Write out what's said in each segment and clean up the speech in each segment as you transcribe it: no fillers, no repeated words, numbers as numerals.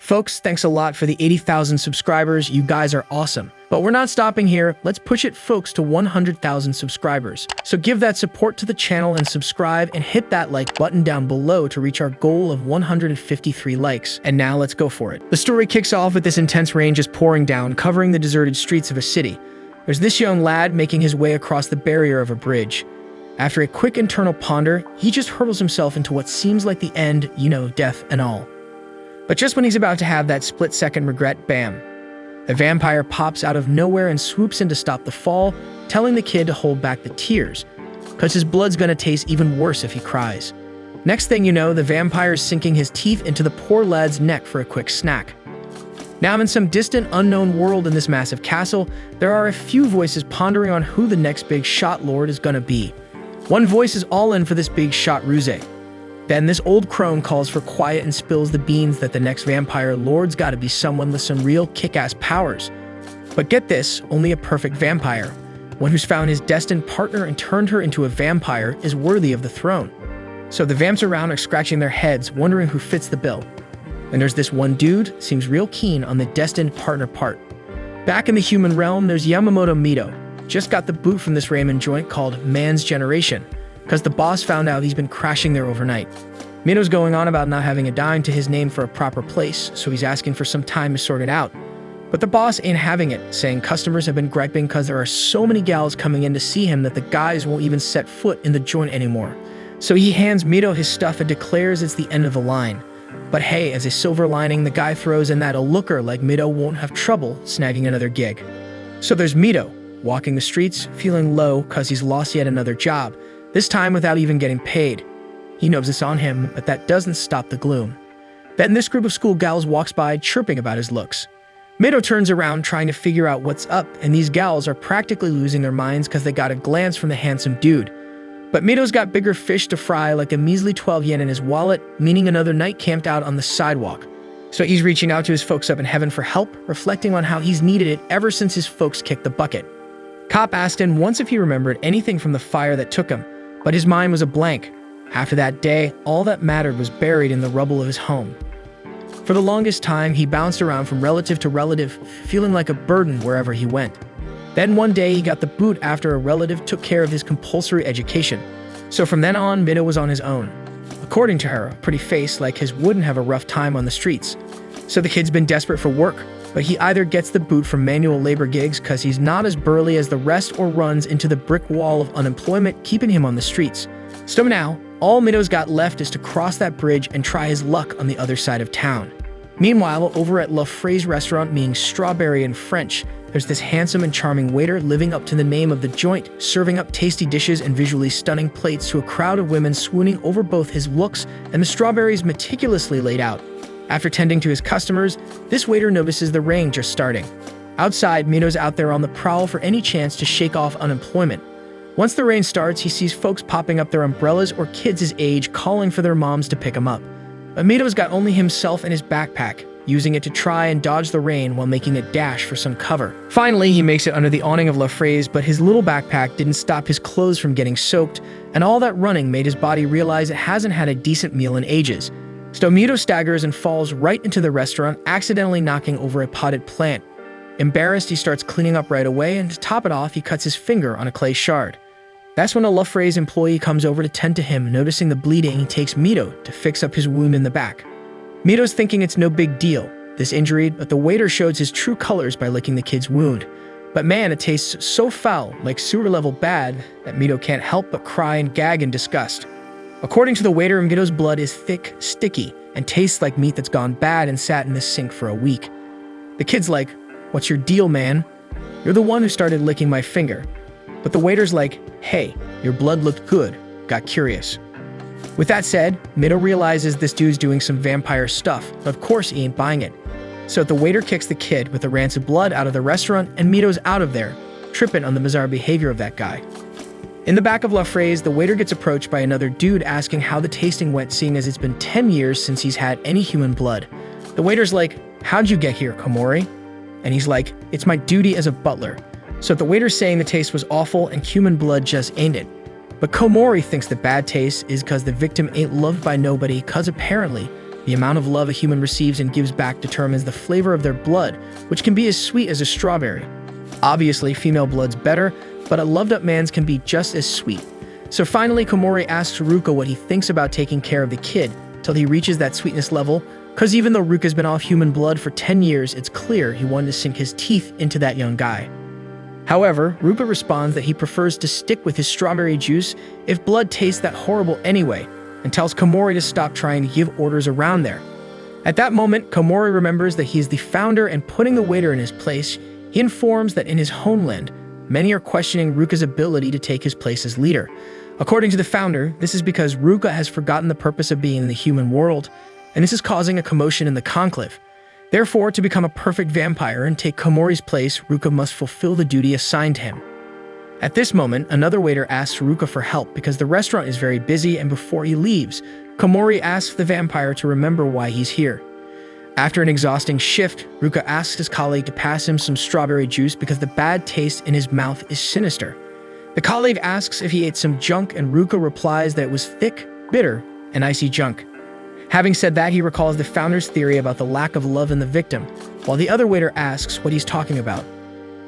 Folks, thanks a lot for the 80,000 subscribers. You guys are awesome. But we're not stopping here. Let's push it, folks, to 100,000 subscribers. So give that support to the channel and subscribe and hit that like button down below to reach our goal of 153 likes. And now let's go for it. The story kicks off with this intense rain just pouring down, covering the deserted streets of a city. There's this young lad making his way across the barrier of a bridge. After a quick internal ponder, he just hurls himself into what seems like the end, death and all. But just when he's about to have that split-second regret, bam! A vampire pops out of nowhere and swoops in to stop the fall, telling the kid to hold back the tears, because his blood's gonna taste even worse if he cries. Next thing you know, the vampire's sinking his teeth into the poor lad's neck for a quick snack. Now in some distant, unknown world in this massive castle, there are a few voices pondering on who the next big shot lord is gonna be. One voice is all in for this big shot ruse. Then this old crone calls for quiet and spills the beans that the next vampire lord's gotta be someone with some real kick-ass powers. But get this, only a perfect vampire, one who's found his destined partner and turned her into a vampire, is worthy of the throne. So the vamps around are scratching their heads, wondering who fits the bill. And there's this one dude, seems real keen on the destined partner part. Back in the human realm, there's Yamamoto Mito. Just got the boot from this ramen joint called Man's Generation, because the boss found out he's been crashing there overnight. Mito's going on about not having a dime to his name for a proper place, so he's asking for some time to sort it out. But the boss ain't having it, saying customers have been griping because there are so many gals coming in to see him that the guys won't even set foot in the joint anymore. So he hands Mito his stuff and declares it's the end of the line. But hey, as a silver lining, the guy throws in that a looker like Mito won't have trouble snagging another gig. So there's Mito, walking the streets, feeling low because he's lost yet another job, this time without even getting paid. He knows it's on him, but that doesn't stop the gloom. Then this group of school gals walks by, chirping about his looks. Mito turns around, trying to figure out what's up, and these gals are practically losing their minds because they got a glance from the handsome dude. But Mito's got bigger fish to fry, like a measly 12 yen in his wallet, meaning another night camped out on the sidewalk. So he's reaching out to his folks up in heaven for help, reflecting on how he's needed it ever since his folks kicked the bucket. Cop asked him once if he remembered anything from the fire that took him, but his mind was a blank. After that day, all that mattered was buried in the rubble of his home. For the longest time, he bounced around from relative to relative, feeling like a burden wherever he went. Then one day, he got the boot after a relative took care of his compulsory education. So from then on, Mito was on his own. According to her, a pretty face like his wouldn't have a rough time on the streets. So the kid's been desperate for work, but he either gets the boot from manual labor gigs because he's not as burly as the rest or runs into the brick wall of unemployment keeping him on the streets. So now, all Mito's got left is to cross that bridge and try his luck on the other side of town. Meanwhile, over at La Fray's restaurant, meaning Strawberry in French, there's this handsome and charming waiter living up to the name of the joint, serving up tasty dishes and visually stunning plates to a crowd of women swooning over both his looks and the strawberries meticulously laid out. After tending to his customers, this waiter notices the rain just starting. Outside, Mito's out there on the prowl for any chance to shake off unemployment. Once the rain starts, he sees folks popping up their umbrellas or kids his age calling for their moms to pick him up. But Mito's got only himself and his backpack, using it to try and dodge the rain while making a dash for some cover. Finally, he makes it under the awning of La Fray's, but his little backpack didn't stop his clothes from getting soaked, and all that running made his body realize it hasn't had a decent meal in ages. So Mito staggers and falls right into the restaurant, accidentally knocking over a potted plant. Embarrassed, he starts cleaning up right away, and to top it off, he cuts his finger on a clay shard. That's when a La Fray's employee comes over to tend to him. Noticing the bleeding, he takes Mito to fix up his wound in the back. Mito's thinking it's no big deal, this injury, but the waiter shows his true colors by licking the kid's wound. But man, it tastes so foul, like sewer-level bad, that Mito can't help but cry and gag in disgust. According to the waiter, Mito's blood is thick, sticky, and tastes like meat that's gone bad and sat in the sink for a week. The kid's like, "What's your deal, man? You're the one who started licking my finger." But the waiter's like, "Hey, your blood looked good. Got curious." With that said, Mito realizes this dude's doing some vampire stuff, but of course he ain't buying it. So the waiter kicks the kid with the rancid blood out of the restaurant, and Mito's out of there, tripping on the bizarre behavior of that guy. In the back of La Fray's, the waiter gets approached by another dude asking how the tasting went, seeing as it's been 10 years since he's had any human blood. The waiter's like, "How'd you get here, Komori?" And he's like, "It's my duty as a butler." So the waiter's saying the taste was awful and human blood just ain't it. But Komori thinks the bad taste is because the victim ain't loved by nobody, cause apparently The amount of love a human receives and gives back determines the flavor of their blood, which can be as sweet as a strawberry. Obviously, female blood's better, but a loved-up man's can be just as sweet. So finally, Komori asks Ruka what he thinks about taking care of the kid till he reaches that sweetness level, because even though Ruka's been off human blood for 10 years, it's clear he wanted to sink his teeth into that young guy. However, Ruka responds that he prefers to stick with his strawberry juice if blood tastes that horrible anyway, and tells Komori to stop trying to give orders around there. At that moment, Komori remembers that he is the founder, and putting the waiter in his place, he informs that in his homeland, many are questioning Ruka's ability to take his place as leader. According to the founder, this is because Ruka has forgotten the purpose of being in the human world, and this is causing a commotion in the conclave. Therefore, to become a perfect vampire and take Komori's place, Ruka must fulfill the duty assigned to him. At this moment, another waiter asks Ruka for help because the restaurant is very busy, and before he leaves, Komori asks the vampire to remember why he's here. After an exhausting shift, Ruka asks his colleague to pass him some strawberry juice because the bad taste in his mouth is sinister. The colleague asks if he ate some junk, and Ruka replies that it was thick, bitter, and icy junk. Having said that, he recalls the founder's theory about the lack of love in the victim, while the other waiter asks what he's talking about.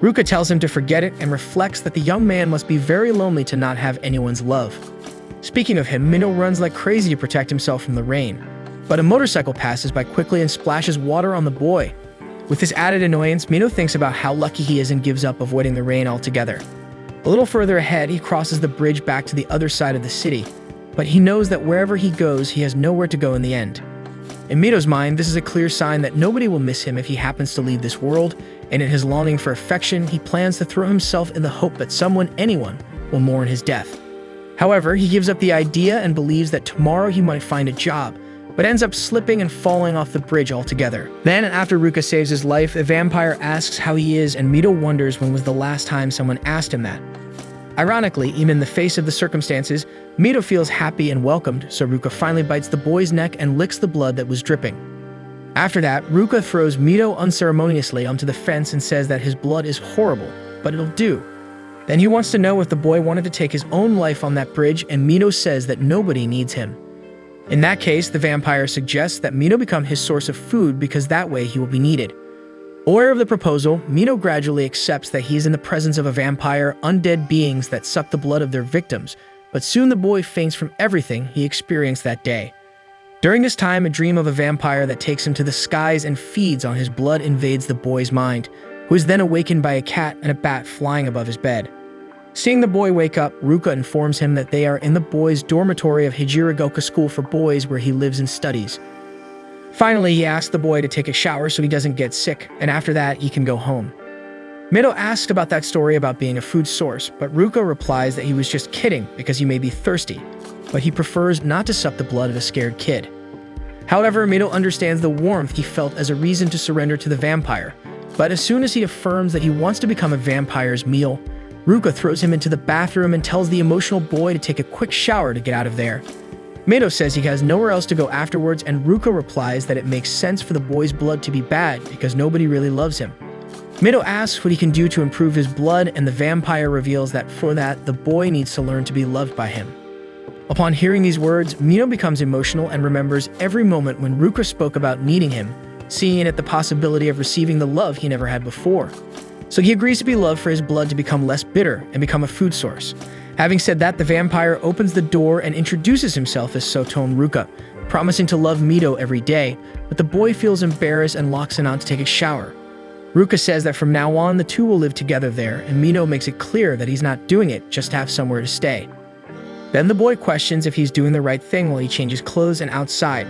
Ruka tells him to forget it and reflects that the young man must be very lonely to not have anyone's love. Speaking of him, Minnow runs like crazy to protect himself from the rain, but a motorcycle passes by quickly and splashes water on the boy. With this added annoyance, Minnow thinks about how lucky he is and gives up avoiding the rain altogether. A little further ahead, he crosses the bridge back to the other side of the city, but he knows that wherever he goes, he has nowhere to go in the end. In Midow's mind, this is a clear sign that nobody will miss him if he happens to leave this world, and in his longing for affection, he plans to throw himself in the hope that anyone, will mourn his death. However, he gives up the idea and believes that tomorrow he might find a job, but ends up slipping and falling off the bridge altogether. Then, after Ruka saves his life, the vampire asks how he is, and Mido wonders when was the last time someone asked him that. Ironically, even in the face of the circumstances, Mido feels happy and welcomed, so Ruka finally bites the boy's neck and licks the blood that was dripping. After that, Ruka throws Mido unceremoniously onto the fence and says that his blood is horrible, but it'll do. Then he wants to know if the boy wanted to take his own life on that bridge, and Mido says that nobody needs him. In that case, the vampire suggests that Mido become his source of food because that way he will be needed. Aware of the proposal, Mido gradually accepts that he is in the presence of a vampire, undead beings that suck the blood of their victims, but soon the boy faints from everything he experienced that day. During this time, a dream of a vampire that takes him to the skies and feeds on his blood invades the boy's mind, who is then awakened by a cat and a bat flying above his bed. Seeing the boy wake up, Ruka informs him that they are in the boy's dormitory of Hijiragoka School for Boys where he lives and studies. Finally, he asks the boy to take a shower so he doesn't get sick, and after that, he can go home. Mido asks about that story about being a food source, but Ruka replies that he was just kidding because he may be thirsty, but he prefers not to suck the blood of a scared kid. However, Mido understands the warmth he felt as a reason to surrender to the vampire, but as soon as he affirms that he wants to become a vampire's meal, Ruka throws him into the bathroom and tells the emotional boy to take a quick shower to get out of there. Mido says he has nowhere else to go afterwards, and Ruka replies that it makes sense for the boy's blood to be bad because nobody really loves him. Mido asks what he can do to improve his blood, and the vampire reveals that for that, the boy needs to learn to be loved by him. Upon hearing these words, Mido becomes emotional and remembers every moment when Ruka spoke about needing him, seeing in it the possibility of receiving the love he never had before. So he agrees to be loved for his blood to become less bitter and become a food source. Having said that, the vampire opens the door and introduces himself as Sotone Ruka, promising to love Mido every day, but the boy feels embarrassed and locks him out to take a shower. Ruka says that from now on, the two will live together there, and Mido makes it clear that he's not doing it just to have somewhere to stay. Then the boy questions if he's doing the right thing while he changes clothes and outside.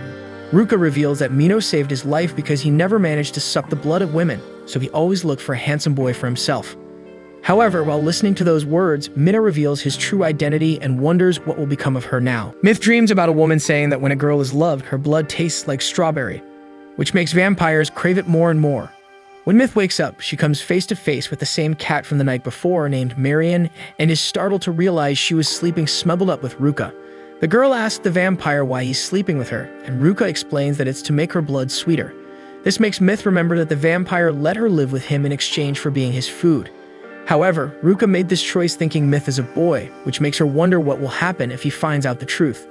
Ruka reveals that Mido saved his life because he never managed to suck the blood of women, so he always looked for a handsome boy for himself. However, while listening to those words, Mido reveals his true identity and wonders what will become of her now. Myth dreams about a woman saying that when a girl is loved, her blood tastes like strawberry, which makes vampires crave it more and more. When Myth wakes up, she comes face to face with the same cat from the night before named Marion and is startled to realize she was sleeping smuggled up with Ruka. The girl asks the vampire why he's sleeping with her, and Ruka explains that it's to make her blood sweeter. This makes Myth remember that the vampire let her live with him in exchange for being his food. However, Ruka made this choice thinking Myth is a boy, which makes her wonder what will happen if he finds out the truth.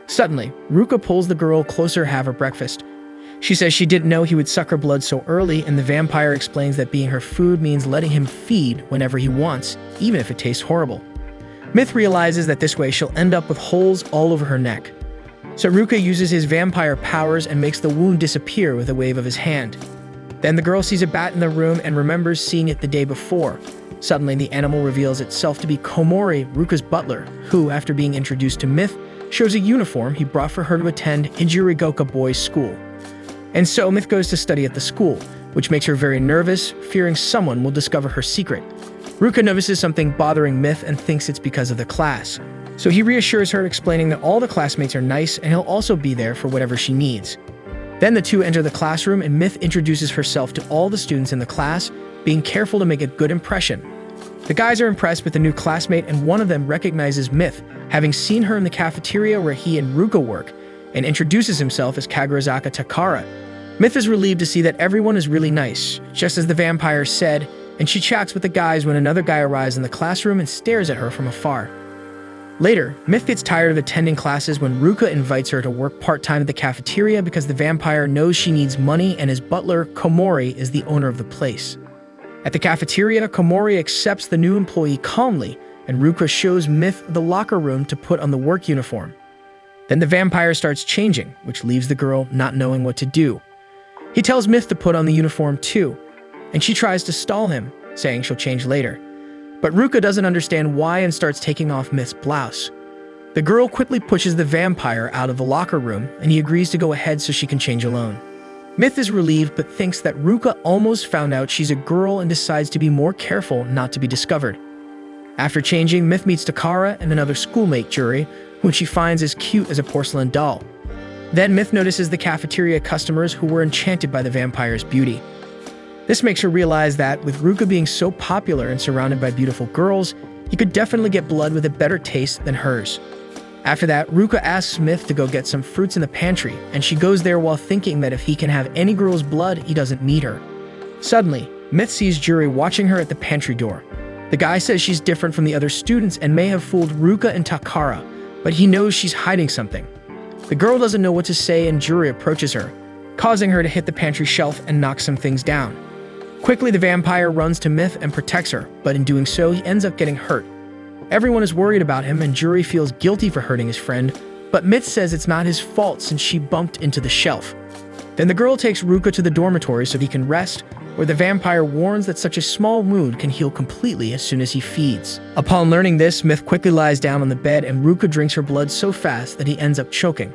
Suddenly, Ruka pulls the girl closer to have her breakfast, She says she didn't know he would suck her blood so early, and the vampire explains that being her food means letting him feed whenever he wants, even if it tastes horrible. Myth realizes that this way she'll end up with holes all over her neck. So Ruka uses his vampire powers and makes the wound disappear with a wave of his hand. Then the girl sees a bat in the room and remembers seeing it the day before. Suddenly, the animal reveals itself to be Komori, Ruka's butler, who, after being introduced to Myth, shows a uniform he brought for her to attend Ijirigoka Boys' School. And so Myth goes to study at the school, which makes her very nervous, fearing someone will discover her secret. Ruka notices something bothering Myth and thinks it's because of the class. So he reassures her, explaining that all the classmates are nice and he'll also be there for whatever she needs. Then the two enter the classroom and Myth introduces herself to all the students in the class, being careful to make a good impression. The guys are impressed with the new classmate, and one of them recognizes Myth, having seen her in the cafeteria where he and Ruka work, and introduces himself as Kagurazaka Takara. Myth is relieved to see that everyone is really nice, just as the vampire said, and she chats with the guys when another guy arrives in the classroom and stares at her from afar. Later, Myth gets tired of attending classes when Ruka invites her to work part-time at the cafeteria because the vampire knows she needs money and his butler, Komori, is the owner of the place. At the cafeteria, Komori accepts the new employee calmly, and Ruka shows Myth the locker room to put on the work uniform. Then the vampire starts changing, which leaves the girl not knowing what to do. He tells Myth to put on the uniform too, and she tries to stall him, saying she'll change later. But Ruka doesn't understand why and starts taking off Myth's blouse. The girl quickly pushes the vampire out of the locker room, and he agrees to go ahead so she can change alone. Myth is relieved but thinks that Ruka almost found out she's a girl and decides to be more careful not to be discovered. After changing, Myth meets Takara and another schoolmate, Juri, whom she finds as cute as a porcelain doll. Then Myth notices the cafeteria customers who were enchanted by the vampire's beauty. This makes her realize that, with Ruka being so popular and surrounded by beautiful girls, he could definitely get blood with a better taste than hers. After that, Ruka asks Myth to go get some fruits in the pantry, and she goes there while thinking that if he can have any girl's blood, he doesn't need her. Suddenly, Myth sees Juri watching her at the pantry door. The guy says she's different from the other students and may have fooled Ruka and Takara, but he knows she's hiding something. The girl doesn't know what to say and Juri approaches her, causing her to hit the pantry shelf and knock some things down. Quickly, the vampire runs to Myth and protects her, but in doing so, he ends up getting hurt. Everyone is worried about him and Juri feels guilty for hurting his friend, but Myth says it's not his fault since she bumped into the shelf. Then the girl takes Ruka to the dormitory so he can rest, where the vampire warns that such a small wound can heal completely as soon as he feeds. Upon learning this, Myth quickly lies down on the bed and Ruka drinks her blood so fast that he ends up choking.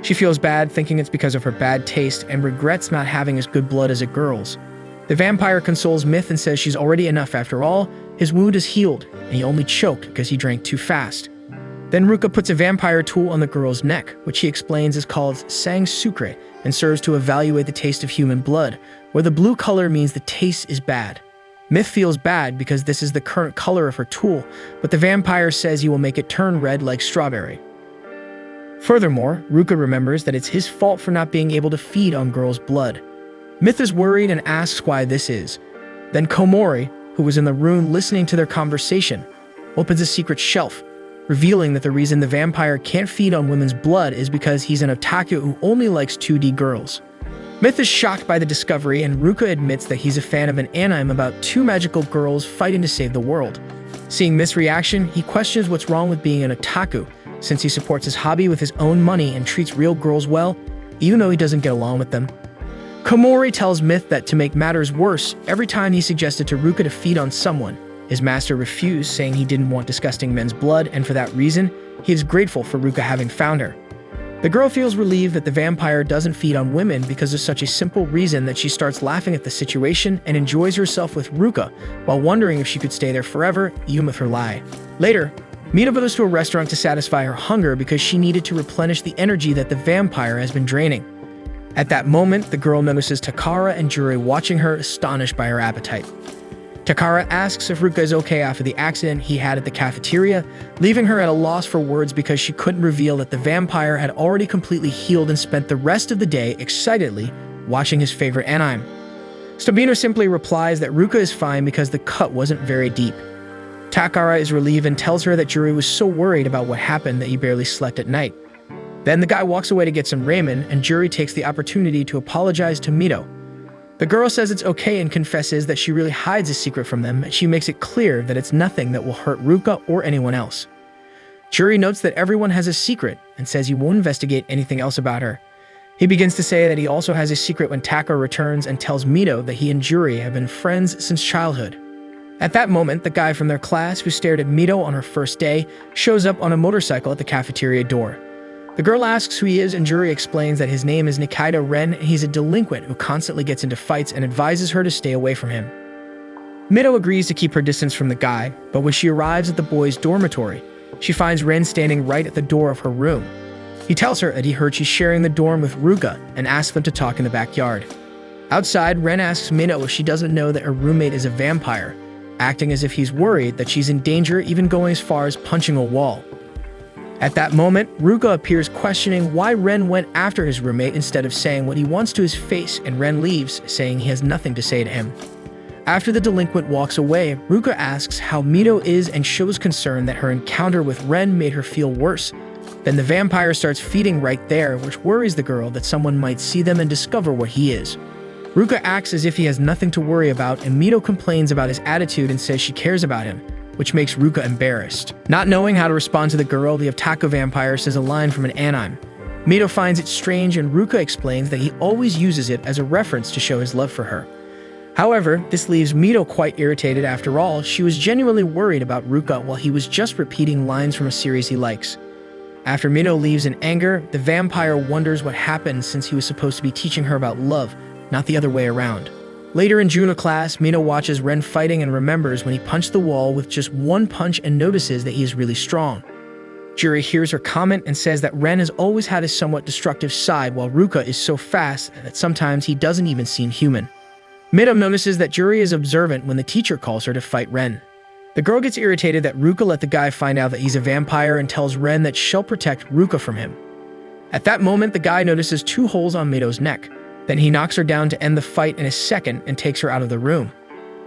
She feels bad, thinking it's because of her bad taste, and regrets not having as good blood as a girl's. The vampire consoles Myth and says she's already enough after all, his wound is healed, and he only choked because he drank too fast. Then Ruka puts a vampire tool on the girl's neck, which he explains is called sang sucre and serves to evaluate the taste of human blood, where the blue color means the taste is bad. Myth feels bad because this is the current color of her tool, but the vampire says he will make it turn red like strawberry. Furthermore, Ruka remembers that it's his fault for not being able to feed on girls' blood. Myth is worried and asks why this is. Then Komori, who was in the room listening to their conversation, opens a secret shelf, revealing that the reason the vampire can't feed on women's blood is because he's an otaku who only likes 2D girls. Myth is shocked by the discovery, and Ruka admits that he's a fan of an anime about two magical girls fighting to save the world. Seeing Myth's reaction, he questions what's wrong with being an otaku, since he supports his hobby with his own money and treats real girls well, even though he doesn't get along with them. Komori tells Myth that to make matters worse, every time he suggested to Ruka to feed on someone, his master refused, saying he didn't want disgusting men's blood, and for that reason, he is grateful for Ruka having found her. The girl feels relieved that the vampire doesn't feed on women because of such a simple reason that she starts laughing at the situation and enjoys herself with Ruka, while wondering if she could stay there forever, even with her lie. Later, Mina goes to a restaurant to satisfy her hunger because she needed to replenish the energy that the vampire has been draining. At that moment, the girl notices Takara and Juri watching her, astonished by her appetite. Takara asks if Ruka is okay after the accident he had at the cafeteria, leaving her at a loss for words because she couldn't reveal that the vampire had already completely healed and spent the rest of the day excitedly watching his favorite anime. Stabino simply replies that Ruka is fine because the cut wasn't very deep. Takara is relieved and tells her that Juri was so worried about what happened that he barely slept at night. Then the guy walks away to get some ramen, and Juri takes the opportunity to apologize to Mito. The girl says it's okay and confesses that she really hides a secret from them, and she makes it clear that it's nothing that will hurt Ruka or anyone else. Juri notes that everyone has a secret and says he won't investigate anything else about her. He begins to say that he also has a secret when Taka returns and tells Mito that he and Juri have been friends since childhood. At that moment, the guy from their class who stared at Mito on her first day shows up on a motorcycle at the cafeteria door. The girl asks who he is, and Juri explains that his name is Nikaido Ren and he's a delinquent who constantly gets into fights and advises her to stay away from him. Mito agrees to keep her distance from the guy, but when she arrives at the boys' dormitory, she finds Ren standing right at the door of her room. He tells her that he heard she's sharing the dorm with Ruka and asks them to talk in the backyard. Outside, Ren asks Mito if she doesn't know that her roommate is a vampire, acting as if he's worried that she's in danger, even going as far as punching a wall. At that moment, Ruka appears questioning why Ren went after his roommate instead of saying what he wants to his face, and Ren leaves, saying he has nothing to say to him. After the delinquent walks away, Ruka asks how Mito is and shows concern that her encounter with Ren made her feel worse. Then the vampire starts feeding right there, which worries the girl that someone might see them and discover what he is. Ruka acts as if he has nothing to worry about, and Mito complains about his attitude and says she cares about him, which makes Ruka embarrassed. Not knowing how to respond to the girl, the Otako vampire says a line from an anime. Mito finds it strange, and Ruka explains that he always uses it as a reference to show his love for her. However, this leaves Mito quite irritated. After all, she was genuinely worried about Ruka while he was just repeating lines from a series he likes. After Mito leaves in anger, the vampire wonders what happened since he was supposed to be teaching her about love, not the other way around. Later in Juno class, Mito watches Ren fighting and remembers when he punched the wall with just one punch and notices that he is really strong. Juri hears her comment and says that Ren has always had a somewhat destructive side, while Ruka is so fast that sometimes he doesn't even seem human. Mito notices that Juri is observant when the teacher calls her to fight Ren. The girl gets irritated that Ruka let the guy find out that he's a vampire and tells Ren that she'll protect Ruka from him. At that moment, the guy notices 2 holes on Mito's neck. Then he knocks her down to end the fight in a second and takes her out of the room.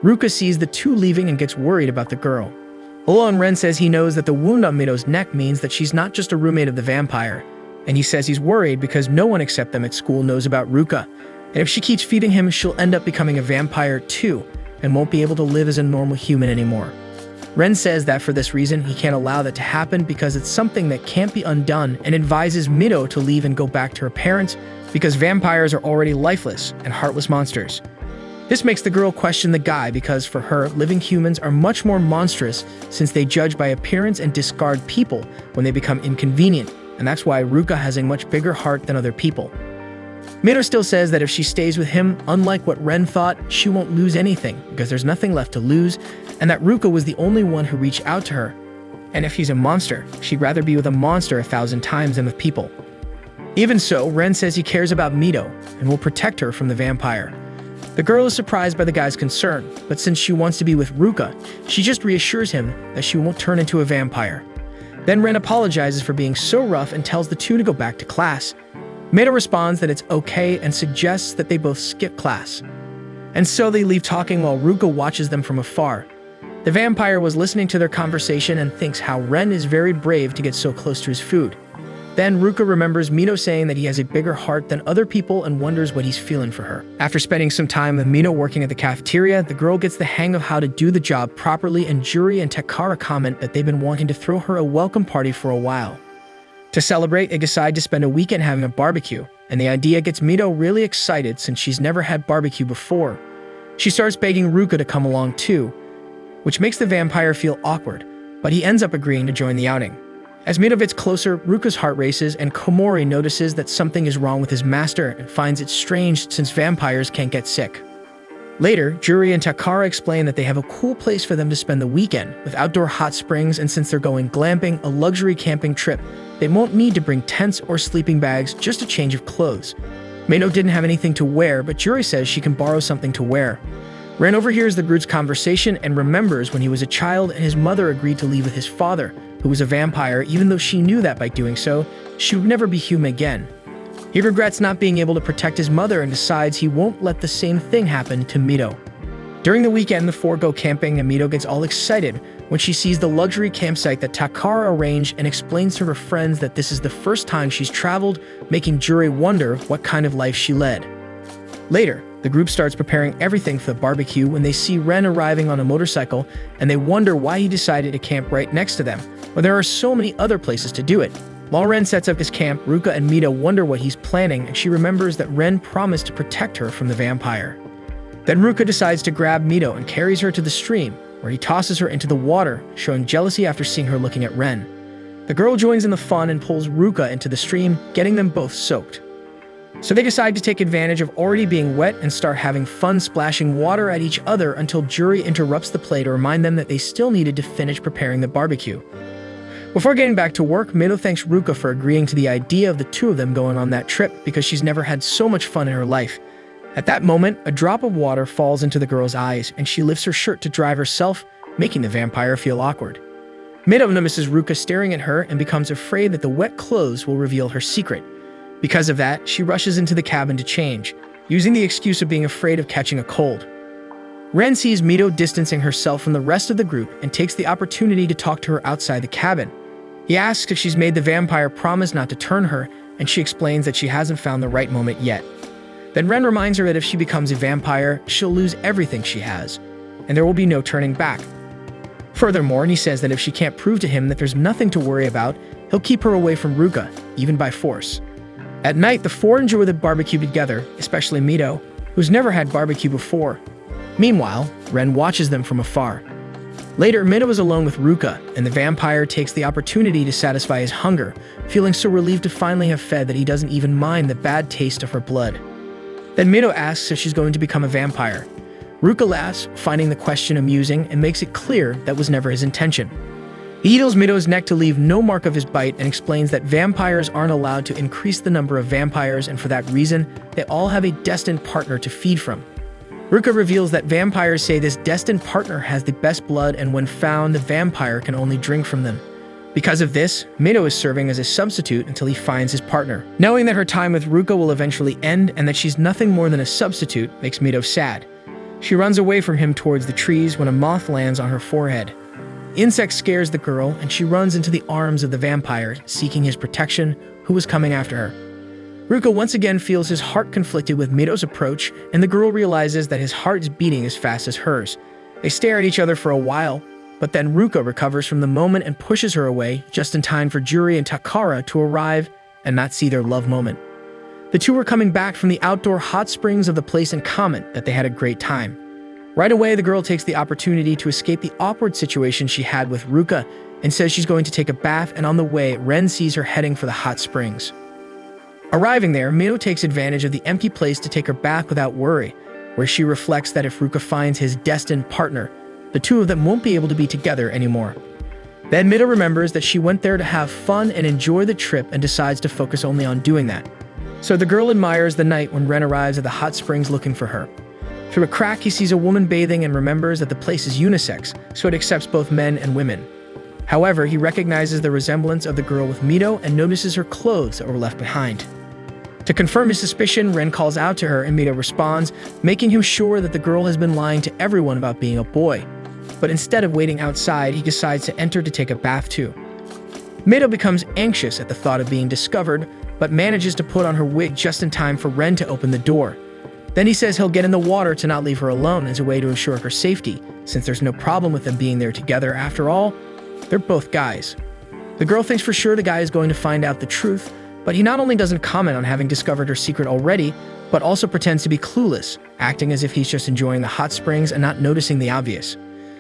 Ruka sees the 2 leaving and gets worried about the girl. Olon Ren says he knows that the wound on Mito's neck means that she's not just a roommate of the vampire, and he says he's worried because no one except them at school knows about Ruka, and if she keeps feeding him, she'll end up becoming a vampire too, and won't be able to live as a normal human anymore. Ren says that for this reason, he can't allow that to happen because it's something that can't be undone, and advises Mito to leave and go back to her parents because vampires are already lifeless and heartless monsters. This makes the girl question the guy because for her, living humans are much more monstrous since they judge by appearance and discard people when they become inconvenient, and that's why Ruka has a much bigger heart than other people. Mito still says that if she stays with him, unlike what Ren thought, she won't lose anything because there's nothing left to lose, and that Ruka was the only one who reached out to her. And if he's a monster, she'd rather be with a monster 1,000 times than with people. Even so, Ren says he cares about Mito and will protect her from the vampire. The girl is surprised by the guy's concern, but since she wants to be with Ruka, she just reassures him that she won't turn into a vampire. Then Ren apologizes for being so rough and tells the 2 to go back to class. Mito responds that it's okay and suggests that they both skip class. And so they leave talking while Ruka watches them from afar. The vampire was listening to their conversation and thinks how Ren is very brave to get so close to his food. Then Ruka remembers Mito saying that he has a bigger heart than other people and wonders what he's feeling for her. After spending some time with Mito working at the cafeteria, the girl gets the hang of how to do the job properly, and Juri and Takara comment that they've been wanting to throw her a welcome party for a while. To celebrate, they decide to spend a weekend having a barbecue, and the idea gets Mito really excited since she's never had barbecue before. She starts begging Ruka to come along too, which makes the vampire feel awkward, but he ends up agreeing to join the outing. As Mito gets closer, Ruka's heart races, and Komori notices that something is wrong with his master and finds it strange since vampires can't get sick. Later, Juri and Takara explain that they have a cool place for them to spend the weekend, with outdoor hot springs, and since they're going glamping, a luxury camping trip, they won't need to bring tents or sleeping bags, just a change of clothes. Mito didn't have anything to wear, but Juri says she can borrow something to wear. Ren overhears the group's conversation and remembers when he was a child and his mother agreed to leave with his father, who was a vampire, even though she knew that by doing so, she would never be human again. He regrets not being able to protect his mother and decides he won't let the same thing happen to Mito. During the weekend, the four go camping and Mito gets all excited when she sees the luxury campsite that Takara arranged and explains to her friends that this is the first time she's traveled, making Juri wonder what kind of life she led. Later, the group starts preparing everything for the barbecue when they see Ren arriving on a motorcycle and they wonder why he decided to camp right next to them, when there are so many other places to do it. While Ren sets up his camp, Ruka and Mito wonder what he's planning and she remembers that Ren promised to protect her from the vampire. Then Ruka decides to grab Mito and carries her to the stream, where he tosses her into the water, showing jealousy after seeing her looking at Ren. The girl joins in the fun and pulls Ruka into the stream, getting them both soaked. So they decide to take advantage of already being wet and start having fun splashing water at each other until Juri interrupts the play to remind them that they still needed to finish preparing the barbecue. Before getting back to work, Mito thanks Ruka for agreeing to the idea of the two of them going on that trip because she's never had so much fun in her life. At that moment, a drop of water falls into the girl's eyes and she lifts her shirt to dry herself, making the vampire feel awkward. Mito notices Ruka staring at her and becomes afraid that the wet clothes will reveal her secret. Because of that, she rushes into the cabin to change, using the excuse of being afraid of catching a cold. Ren sees Mito distancing herself from the rest of the group and takes the opportunity to talk to her outside the cabin. He asks if she's made the vampire promise not to turn her, and she explains that she hasn't found the right moment yet. Then Ren reminds her that if she becomes a vampire, she'll lose everything she has, and there will be no turning back. Furthermore, he says that if she can't prove to him that there's nothing to worry about, he'll keep her away from Ruka, even by force. At night, the four enjoy the barbecue together, especially Mito, who's never had barbecue before. Meanwhile, Ren watches them from afar. Later, Mito is alone with Ruka, and the vampire takes the opportunity to satisfy his hunger, feeling so relieved to finally have fed that he doesn't even mind the bad taste of her blood. Then Mito asks if she's going to become a vampire. Ruka laughs, finding the question amusing, and makes it clear that was never his intention. He heals Mito's neck to leave no mark of his bite and explains that vampires aren't allowed to increase the number of vampires, and for that reason, they all have a destined partner to feed from. Ruka reveals that vampires say this destined partner has the best blood, and when found, the vampire can only drink from them. Because of this, Mito is serving as a substitute until he finds his partner. Knowing that her time with Ruka will eventually end and that she's nothing more than a substitute makes Mito sad. She runs away from him towards the trees when a moth lands on her forehead. The insect scares the girl and she runs into the arms of the vampire, seeking his protection, who was coming after her. Ruka once again feels his heart conflicted with Mito's approach, and the girl realizes that his heart is beating as fast as hers. They stare at each other for a while, but then Ruka recovers from the moment and pushes her away just in time for Juri and Takara to arrive and not see their love moment. The two were coming back from the outdoor hot springs of the place and comment that they had a great time. Right away, the girl takes the opportunity to escape the awkward situation she had with Ruka and says she's going to take a bath, and on the way, Ren sees her heading for the hot springs. Arriving there, Mito takes advantage of the empty place to take her bath without worry, where she reflects that if Ruka finds his destined partner, the two of them won't be able to be together anymore. Then Mito remembers that she went there to have fun and enjoy the trip and decides to focus only on doing that. So the girl admires the night when Ren arrives at the hot springs looking for her. Through a crack, he sees a woman bathing and remembers that the place is unisex, so it accepts both men and women. However, he recognizes the resemblance of the girl with Mito and notices her clothes that were left behind. To confirm his suspicion, Ren calls out to her and Mito responds, making him sure that the girl has been lying to everyone about being a boy. But instead of waiting outside, he decides to enter to take a bath too. Mito becomes anxious at the thought of being discovered, but manages to put on her wig just in time for Ren to open the door. Then he says he'll get in the water to not leave her alone as a way to ensure her safety, since there's no problem with them being there together. After all, they're both guys. The girl thinks for sure the guy is going to find out the truth, but he not only doesn't comment on having discovered her secret already, but also pretends to be clueless, acting as if he's just enjoying the hot springs and not noticing the obvious.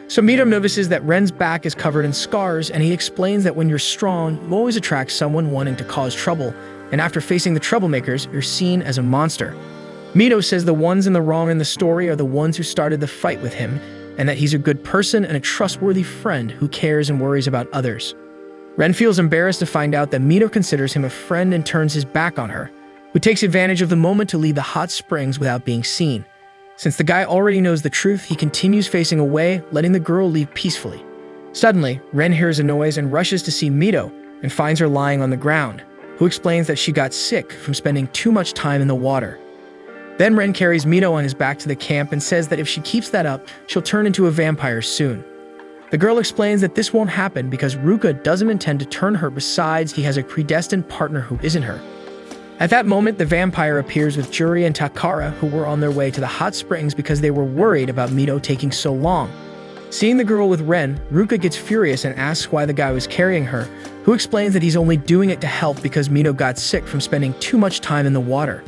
So Mito notices that Ren's back is covered in scars, and he explains that when you're strong, you always attract someone wanting to cause trouble, and after facing the troublemakers, you're seen as a monster. Mito says the ones in the wrong in the story are the ones who started the fight with him, and that he's a good person and a trustworthy friend who cares and worries about others. Ren feels embarrassed to find out that Mito considers him a friend and turns his back on her, who takes advantage of the moment to leave the hot springs without being seen. Since the guy already knows the truth, he continues facing away, letting the girl leave peacefully. Suddenly, Ren hears a noise and rushes to see Mito and finds her lying on the ground, who explains that she got sick from spending too much time in the water. Then Ren carries Mito on his back to the camp and says that if she keeps that up, she'll turn into a vampire soon. The girl explains that this won't happen because Ruka doesn't intend to turn her, besides he has a predestined partner who isn't her. At that moment, the vampire appears with Juri and Takara, who were on their way to the hot springs because they were worried about Mito taking so long. Seeing the girl with Ren, Ruka gets furious and asks why the guy was carrying her, who explains that he's only doing it to help because Mito got sick from spending too much time in the water.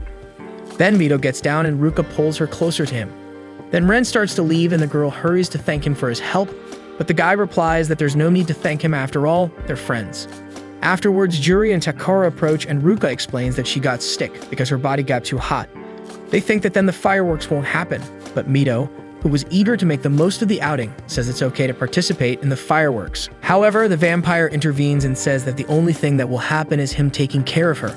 Then Mito gets down and Ruka pulls her closer to him. Then Ren starts to leave and the girl hurries to thank him for his help, but the guy replies that there's no need to thank him, after all, they're friends. Afterwards, Juri and Takara approach and Ruka explains that she got sick because her body got too hot. They think that then the fireworks won't happen, but Mito, who was eager to make the most of the outing, says it's okay to participate in the fireworks. However, the vampire intervenes and says that the only thing that will happen is him taking care of her.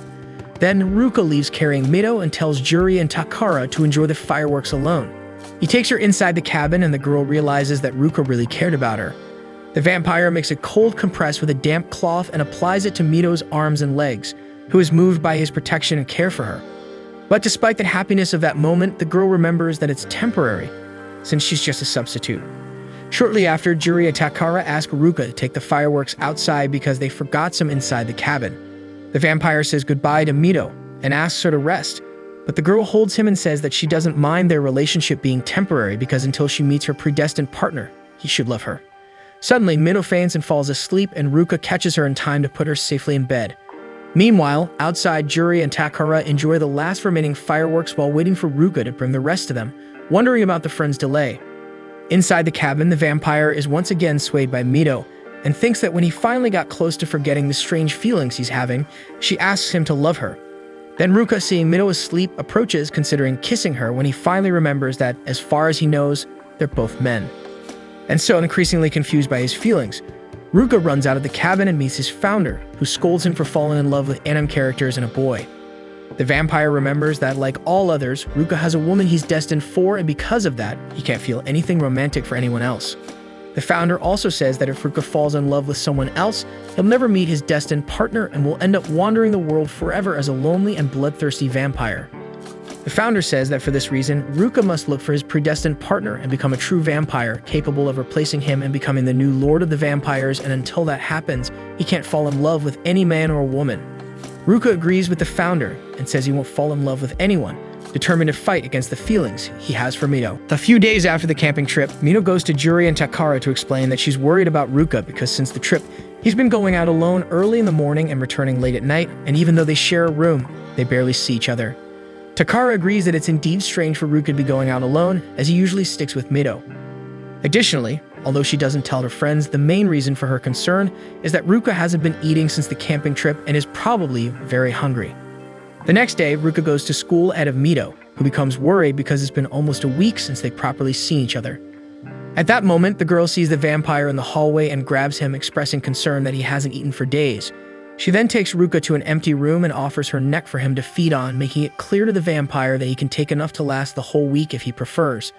Then Ruka leaves carrying Mito and tells Juri and Takara to enjoy the fireworks alone. He takes her inside the cabin and the girl realizes that Ruka really cared about her. The vampire makes a cold compress with a damp cloth and applies it to Mito's arms and legs, who is moved by his protection and care for her. But despite the happiness of that moment, the girl remembers that it's temporary, since she's just a substitute. Shortly after, Juri and Takara ask Ruka to take the fireworks outside because they forgot some inside the cabin. The vampire says goodbye to Mito and asks her to rest, but the girl holds him and says that she doesn't mind their relationship being temporary because until she meets her predestined partner, he should love her. Suddenly, Mito faints and falls asleep, and Ruka catches her in time to put her safely in bed. Meanwhile, outside, Juri and Takara enjoy the last remaining fireworks while waiting for Ruka to bring the rest to them, wondering about the friend's delay. Inside the cabin, the vampire is once again swayed by Mito and thinks that when he finally got close to forgetting the strange feelings he's having, she asks him to love her. Then Ruka, seeing Mito asleep, approaches, considering kissing her when he finally remembers that, as far as he knows, they're both men. And so, increasingly confused by his feelings, Ruka runs out of the cabin and meets his founder, who scolds him for falling in love with anime characters and a boy. The vampire remembers that, like all others, Ruka has a woman he's destined for, and because of that, he can't feel anything romantic for anyone else. The founder also says that if Ruka falls in love with someone else, he'll never meet his destined partner and will end up wandering the world forever as a lonely and bloodthirsty vampire. The founder says that for this reason, Ruka must look for his predestined partner and become a true vampire, capable of replacing him and becoming the new lord of the vampires, and until that happens, he can't fall in love with any man or woman. Ruka agrees with the founder and says he won't fall in love with anyone, determined to fight against the feelings he has for Mito. A few days after the camping trip, Mito goes to Juri and Takara to explain that she's worried about Ruka because since the trip, he's been going out alone early in the morning and returning late at night, and even though they share a room, they barely see each other. Takara agrees that it's indeed strange for Ruka to be going out alone, as he usually sticks with Mito. Additionally, although she doesn't tell her friends, the main reason for her concern is that Ruka hasn't been eating since the camping trip and is probably very hungry. The next day, Ruka goes to school ahead of Mito, who becomes worried because it's been almost a week since they've properly seen each other. At that moment, the girl sees the vampire in the hallway and grabs him, expressing concern that he hasn't eaten for days. She then takes Ruka to an empty room and offers her neck for him to feed on, making it clear to the vampire that he can take enough to last the whole week if he prefers.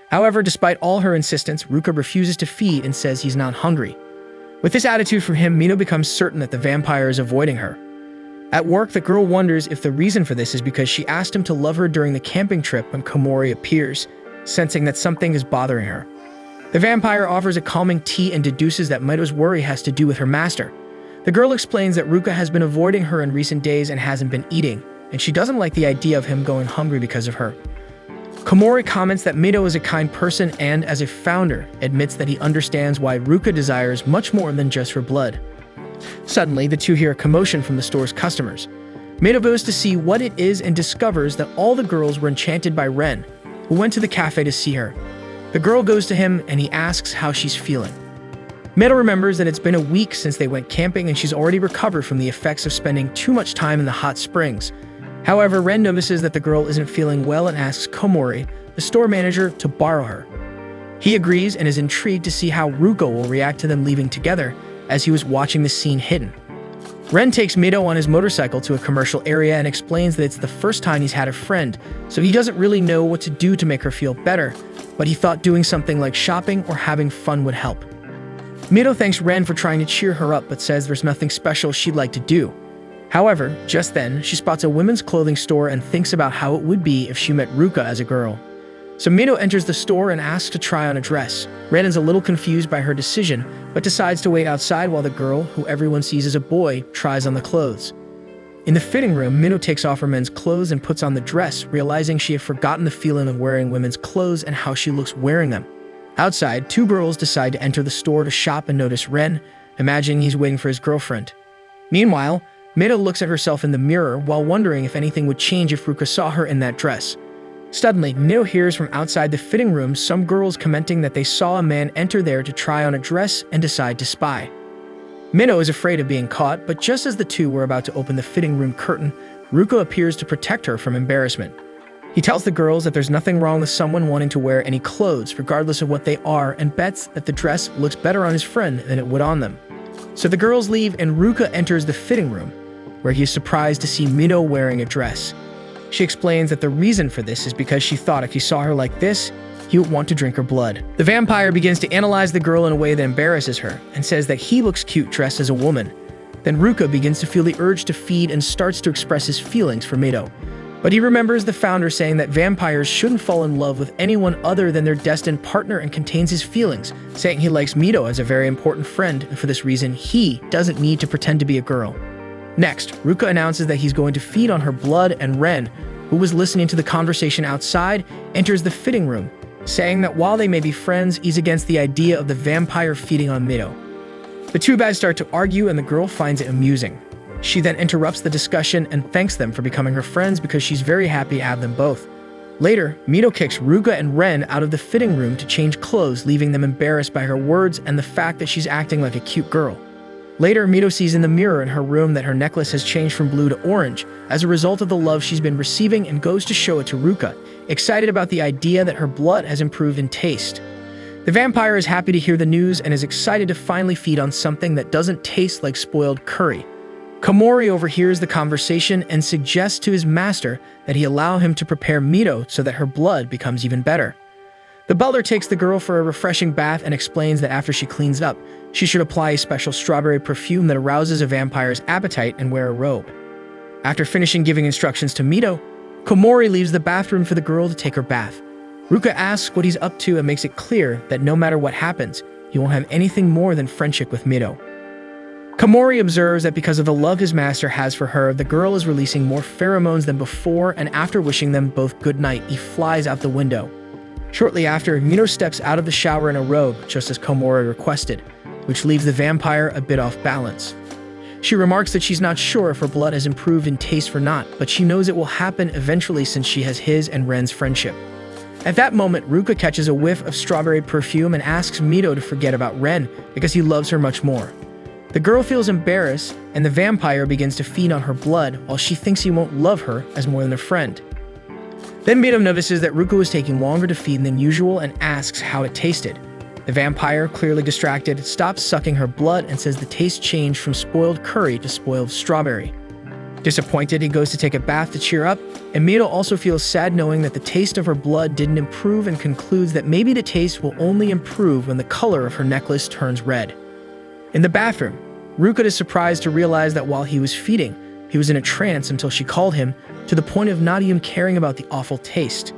However, despite all her insistence, Ruka refuses to feed and says he's not hungry. With this attitude from him, Mito becomes certain that the vampire is avoiding her. At work, the girl wonders if the reason for this is because she asked him to love her during the camping trip when Komori appears, sensing that something is bothering her. The vampire offers a calming tea and deduces that Mito's worry has to do with her master. The girl explains that Ruka has been avoiding her in recent days and hasn't been eating, and she doesn't like the idea of him going hungry because of her. Komori comments that Mito is a kind person and, as a founder, admits that he understands why Ruka desires much more than just her blood. Suddenly, the two hear a commotion from the store's customers. Mito goes to see what it is and discovers that all the girls were enchanted by Ren, who went to the cafe to see her. The girl goes to him and he asks how she's feeling. Mito remembers that it's been a week since they went camping and she's already recovered from the effects of spending too much time in the hot springs. However, Ren notices that the girl isn't feeling well and asks Komori, the store manager, to borrow her. He agrees and is intrigued to see how Ruka will react to them leaving together, as he was watching the scene hidden. Ren takes Mito on his motorcycle to a commercial area and explains that it's the first time he's had a friend, so he doesn't really know what to do to make her feel better, but he thought doing something like shopping or having fun would help. Mito thanks Ren for trying to cheer her up but says there's nothing special she'd like to do. However, just then, she spots a women's clothing store and thinks about how it would be if she met Ruka as a girl. So Mito enters the store and asks to try on a dress. Ren is a little confused by her decision, but decides to wait outside while the girl, who everyone sees as a boy, tries on the clothes. In the fitting room, Mito takes off her men's clothes and puts on the dress, realizing she had forgotten the feeling of wearing women's clothes and how she looks wearing them. Outside, two girls decide to enter the store to shop and notice Ren, imagining he's waiting for his girlfriend. Meanwhile, Mito looks at herself in the mirror while wondering if anything would change if Ruka saw her in that dress. Suddenly, Mito hears from outside the fitting room some girls commenting that they saw a man enter there to try on a dress and decide to spy. Mito is afraid of being caught, but just as the two were about to open the fitting room curtain, Ruka appears to protect her from embarrassment. He tells the girls that there's nothing wrong with someone wanting to wear any clothes, regardless of what they are, and bets that the dress looks better on his friend than it would on them. So the girls leave and Ruka enters the fitting room, where he is surprised to see Mito wearing a dress. She explains that the reason for this is because she thought if he saw her like this, he would want to drink her blood. The vampire begins to analyze the girl in a way that embarrasses her, and says that he looks cute dressed as a woman. Then Ruka begins to feel the urge to feed and starts to express his feelings for Mito. But he remembers the founder saying that vampires shouldn't fall in love with anyone other than their destined partner and contains his feelings, saying he likes Mito as a very important friend, and for this reason, he doesn't need to pretend to be a girl. Next, Ruka announces that he's going to feed on her blood, and Ren, who was listening to the conversation outside, enters the fitting room, saying that while they may be friends, he's against the idea of the vampire feeding on Mito. The two guys start to argue and the girl finds it amusing. She then interrupts the discussion and thanks them for becoming her friends because she's very happy to have them both. Later, Mito kicks Ruka and Ren out of the fitting room to change clothes, leaving them embarrassed by her words and the fact that she's acting like a cute girl. Later, Mito sees in the mirror in her room that her necklace has changed from blue to orange as a result of the love she's been receiving and goes to show it to Ruka, excited about the idea that her blood has improved in taste. The vampire is happy to hear the news and is excited to finally feed on something that doesn't taste like spoiled curry. Komori overhears the conversation and suggests to his master that he allow him to prepare Mito so that her blood becomes even better. The butler takes the girl for a refreshing bath and explains that after she cleans up, she should apply a special strawberry perfume that arouses a vampire's appetite and wear a robe. After finishing giving instructions to Mito, Komori leaves the bathroom for the girl to take her bath. Ruka asks what he's up to and makes it clear that no matter what happens, he won't have anything more than friendship with Mito. Komori observes that because of the love his master has for her, the girl is releasing more pheromones than before, and after wishing them both good night, he flies out the window. Shortly after, Mito steps out of the shower in a robe, just as Komori requested, which leaves the vampire a bit off balance. She remarks that she's not sure if her blood has improved in taste or not, but she knows it will happen eventually since she has his and Ren's friendship. At that moment, Ruka catches a whiff of strawberry perfume and asks Mito to forget about Ren because he loves her much more. The girl feels embarrassed, and the vampire begins to feed on her blood while she thinks he won't love her as more than a friend. Then Mito notices that Ruka was taking longer to feed than usual and asks how it tasted. The vampire, clearly distracted, stops sucking her blood and says the taste changed from spoiled curry to spoiled strawberry. Disappointed, he goes to take a bath to cheer up, and Mito also feels sad knowing that the taste of her blood didn't improve and concludes that maybe the taste will only improve when the color of her necklace turns red. In the bathroom, Ruka is surprised to realize that while he was feeding, he was in a trance until she called him, to the point of not even caring about the awful taste.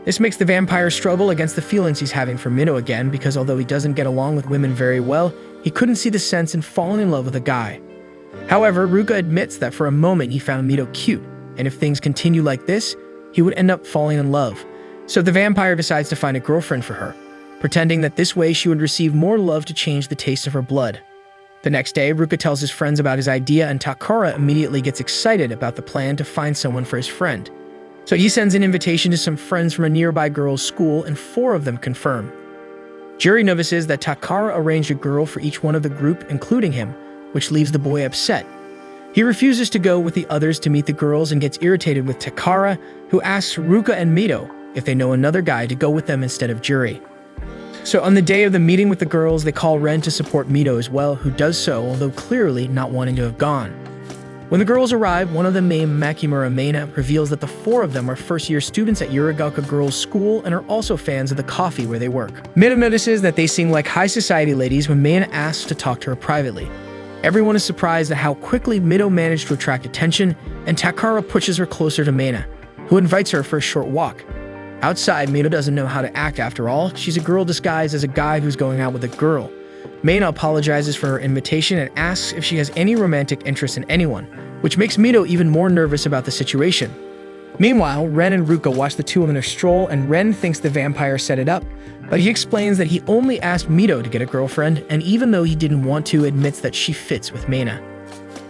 This makes the vampire struggle against the feelings he's having for Mito again because although he doesn't get along with women very well, he couldn't see the sense in falling in love with a guy. However, Ruka admits that for a moment he found Mito cute, and if things continue like this, he would end up falling in love. So the vampire decides to find a girlfriend for her, pretending that this way she would receive more love to change the taste of her blood. The next day, Ruka tells his friends about his idea and Takara immediately gets excited about the plan to find someone for his friend. So he sends an invitation to some friends from a nearby girls' school and 4 of them confirm. Juri notices that Takara arranged a girl for each one of the group, including him, which leaves the boy upset. He refuses to go with the others to meet the girls and gets irritated with Takara, who asks Ruka and Mito if they know another guy to go with them instead of Juri. So on the day of the meeting with the girls, they call Ren to support Mito as well, who does so, although clearly not wanting to have gone. When the girls arrive, one of them named Makimura Maina reveals that the 4 of them are first-year students at Yurigaoka Girls' School and are also fans of the coffee where they work. Mito notices that they seem like high society ladies when Maina asks to talk to her privately. Everyone is surprised at how quickly Mito managed to attract attention, and Takara pushes her closer to Meina, who invites her for a short walk. Outside, Mito doesn't know how to act after all. She's a girl disguised as a guy who's going out with a girl. Meina apologizes for her invitation and asks if she has any romantic interest in anyone, which makes Mito even more nervous about the situation. Meanwhile, Ren and Ruka watch the two of them in a stroll, and Ren thinks the vampire set it up, but he explains that he only asked Mito to get a girlfriend, and even though he didn't want to, admits that she fits with Meina.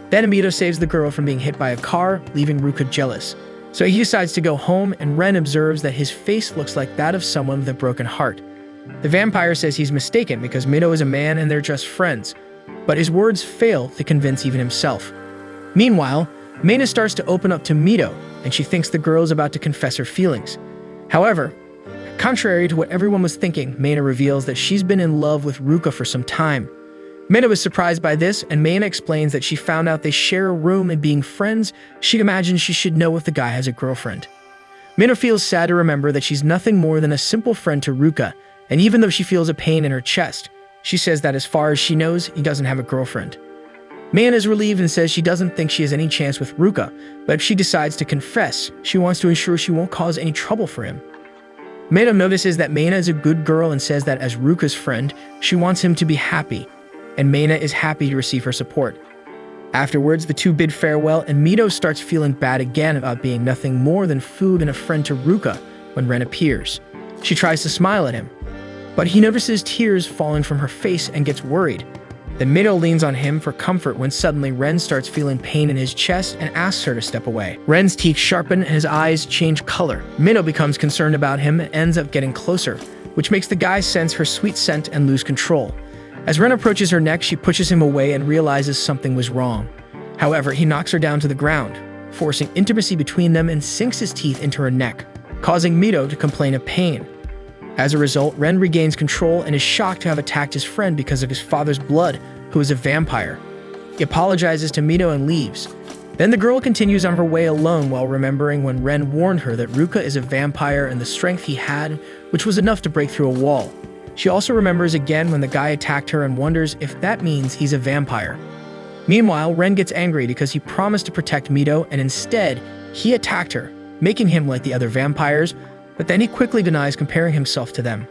Then Mito saves the girl from being hit by a car, leaving Ruka jealous. So he decides to go home, and Ren observes that his face looks like that of someone with a broken heart. The vampire says he's mistaken because Mito is a man and they're just friends, but his words fail to convince even himself. Meanwhile, Meina starts to open up to Mito, and she thinks the girl is about to confess her feelings. However, contrary to what everyone was thinking, Meina reveals that she's been in love with Ruka for some time. Meina was surprised by this, and Meina explains that she found out they share a room, and being friends, she imagines she should know if the guy has a girlfriend. Meina feels sad to remember that she's nothing more than a simple friend to Ruka, and even though she feels a pain in her chest, she says that as far as she knows, he doesn't have a girlfriend. Meina is relieved and says she doesn't think she has any chance with Ruka, but if she decides to confess, she wants to ensure she won't cause any trouble for him. Meina notices that Meina is a good girl and says that as Ruka's friend, she wants him to be happy, and Meina is happy to receive her support. Afterwards, the two bid farewell, and Mito starts feeling bad again about being nothing more than food and a friend to Ruka when Ren appears. She tries to smile at him, but he notices tears falling from her face and gets worried. Then Mito leans on him for comfort when suddenly Ren starts feeling pain in his chest and asks her to step away. Ren's teeth sharpen and his eyes change color. Mito becomes concerned about him and ends up getting closer, which makes the guy sense her sweet scent and lose control. As Ren approaches her neck, she pushes him away and realizes something was wrong. However, he knocks her down to the ground, forcing intimacy between them, and sinks his teeth into her neck, causing Mito to complain of pain. As a result, Ren regains control and is shocked to have attacked his friend because of his father's blood, who is a vampire. He apologizes to Mito and leaves. Then the girl continues on her way alone while remembering when Ren warned her that Ruka is a vampire and the strength he had, which was enough to break through a wall. She also remembers again when the guy attacked her and wonders if that means he's a vampire. Meanwhile, Ren gets angry because he promised to protect Mito, and instead, he attacked her, making him like the other vampires, but then he quickly denies comparing himself to them.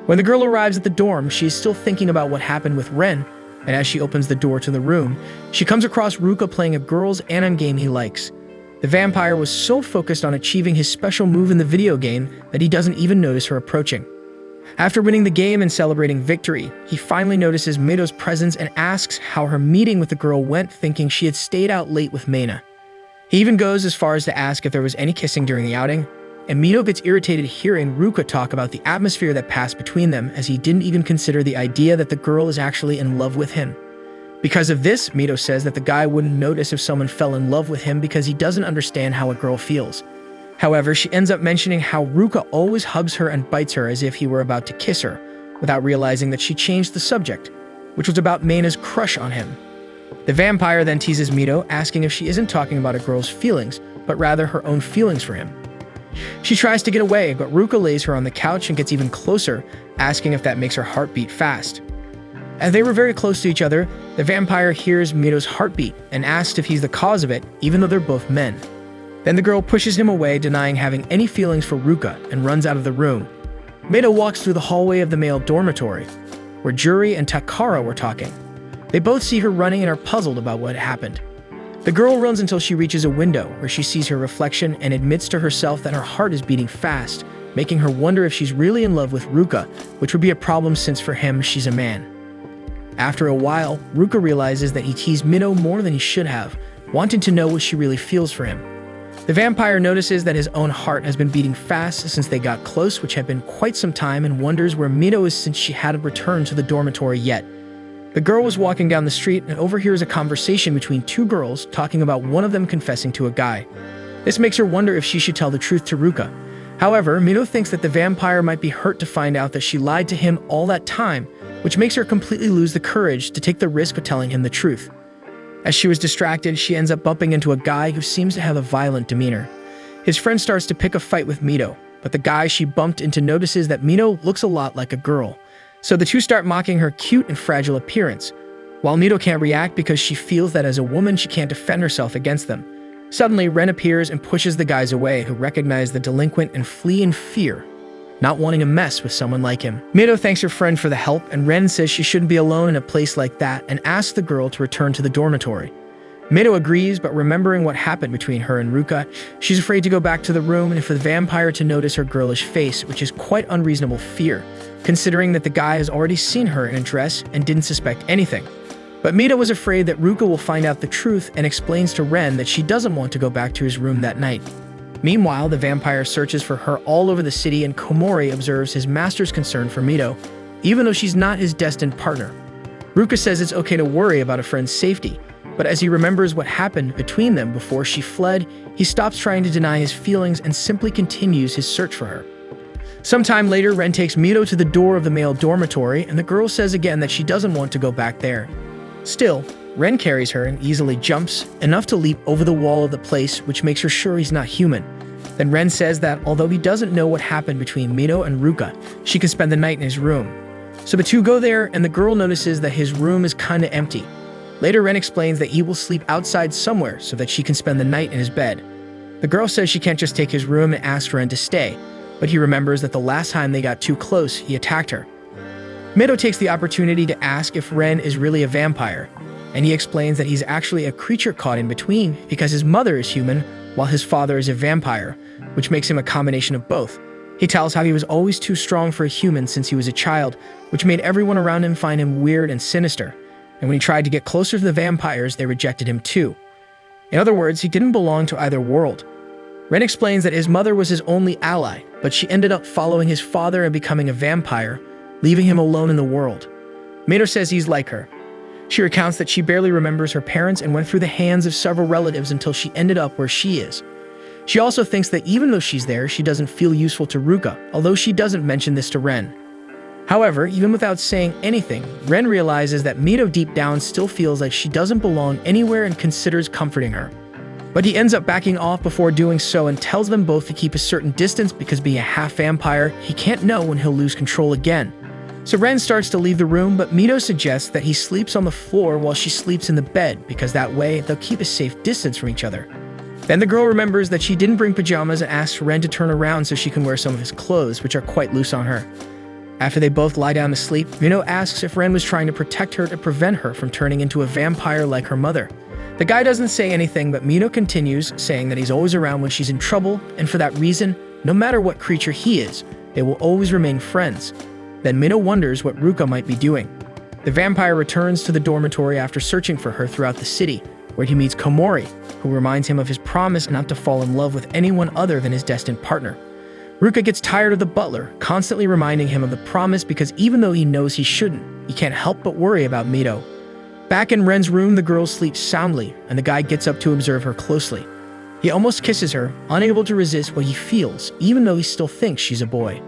When the girl arrives at the dorm, she is still thinking about what happened with Ren, and as she opens the door to the room, she comes across Ruka playing a girl's anon game he likes. The vampire was so focused on achieving his special move in the video game that he doesn't even notice her approaching. After winning the game and celebrating victory, he finally notices Mito's presence and asks how her meeting with the girl went, thinking she had stayed out late with Meina. He even goes as far as to ask if there was any kissing during the outing, and Mito gets irritated hearing Ruka talk about the atmosphere that passed between them, as he didn't even consider the idea that the girl is actually in love with him. Because of this, Mito says that the guy wouldn't notice if someone fell in love with him because he doesn't understand how a girl feels. However, she ends up mentioning how Ruka always hugs her and bites her as if he were about to kiss her, without realizing that she changed the subject, which was about Meina's crush on him. The vampire then teases Mito, asking if she isn't talking about a girl's feelings, but rather her own feelings for him. She tries to get away, but Ruka lays her on the couch and gets even closer, asking if that makes her heart beat fast. As they were very close to each other, the vampire hears Mito's heartbeat and asks if he's the cause of it, even though they're both men. Then the girl pushes him away, denying having any feelings for Ruka, and runs out of the room. Mito walks through the hallway of the male dormitory, where Juri and Takara were talking. They both see her running and are puzzled about what happened. The girl runs until she reaches a window, where she sees her reflection and admits to herself that her heart is beating fast, making her wonder if she's really in love with Ruka, which would be a problem since for him, she's a man. After a while, Ruka realizes that he teased Mito more than he should have, wanting to know what she really feels for him. The vampire notices that his own heart has been beating fast since they got close, which had been quite some time, and wonders where Mito is since she hadn't returned to the dormitory yet. The girl was walking down the street and overhears a conversation between two girls talking about one of them confessing to a guy. This makes her wonder if she should tell the truth to Ruka. However, Mito thinks that the vampire might be hurt to find out that she lied to him all that time, which makes her completely lose the courage to take the risk of telling him the truth. As she was distracted, she ends up bumping into a guy who seems to have a violent demeanor. His friend starts to pick a fight with Mito, but the guy she bumped into notices that Mito looks a lot like a girl. So the two start mocking her cute and fragile appearance. while Mito can't react because she feels that as a woman she can't defend herself against them. Suddenly, Ren appears and pushes the guys away, who recognize the delinquent and flee in fear, not wanting to mess with someone like him. Mito thanks her friend for the help, and Ren says she shouldn't be alone in a place like that and asks the girl to return to the dormitory. Mito agrees, but remembering what happened between her and Ruka, she's afraid to go back to the room and for the vampire to notice her girlish face, which is quite unreasonable fear, considering that the guy has already seen her in a dress and didn't suspect anything. But Mito was afraid that Ruka will find out the truth and explains to Ren that she doesn't want to go back to his room that night. Meanwhile, the vampire searches for her all over the city, and Komori observes his master's concern for Mito, even though she's not his destined partner. Ruka says it's okay to worry about a friend's safety, but as he remembers what happened between them before she fled, he stops trying to deny his feelings and simply continues his search for her. Sometime later, Ren takes Mito to the door of the male dormitory, and the girl says again that she doesn't want to go back there. Still, Ren carries her and easily jumps, enough to leap over the wall of the place, which makes her sure he's not human. Then Ren says that although he doesn't know what happened between Mito and Ruka, she can spend the night in his room. So the two go there, and the girl notices that his room is kinda empty. Later, Ren explains that he will sleep outside somewhere so that she can spend the night in his bed. The girl says she can't just take his room and asks Ren to stay, but he remembers that the last time they got too close, he attacked her. Mito takes the opportunity to ask if Ren is really a vampire, and he explains that he's actually a creature caught in between because his mother is human while his father is a vampire, which makes him a combination of both. He tells how he was always too strong for a human since he was a child, which made everyone around him find him weird and sinister. And when he tried to get closer to the vampires, they rejected him too. In other words, he didn't belong to either world. Ren explains that his mother was his only ally, but she ended up following his father and becoming a vampire, leaving him alone in the world. Mito says he's like her. She recounts that she barely remembers her parents and went through the hands of several relatives until she ended up where she is. She also thinks that even though she's there, she doesn't feel useful to Ruka, although she doesn't mention this to Ren. However, even without saying anything, Ren realizes that Mito deep down still feels like she doesn't belong anywhere and considers comforting her. But he ends up backing off before doing so and tells them both to keep a certain distance because being a half-vampire, he can't know when he'll lose control again. So Ren starts to leave the room, but Mito suggests that he sleeps on the floor while she sleeps in the bed because that way they'll keep a safe distance from each other. Then the girl remembers that she didn't bring pajamas and asks Ren to turn around so she can wear some of his clothes, which are quite loose on her. After they both lie down to sleep, Mito asks if Ren was trying to protect her to prevent her from turning into a vampire like her mother. The guy doesn't say anything, but Mito continues, saying that he's always around when she's in trouble, and for that reason, no matter what creature he is, they will always remain friends. Then Mito wonders what Ruka might be doing. The vampire returns to the dormitory after searching for her throughout the city, where he meets Komori, who reminds him of his promise not to fall in love with anyone other than his destined partner. Ruka gets tired of the butler, constantly reminding him of the promise because even though he knows he shouldn't, he can't help but worry about Mito. Back in Ren's room, the girl sleeps soundly, and the guy gets up to observe her closely. He almost kisses her, unable to resist what he feels, even though he still thinks she's a boy.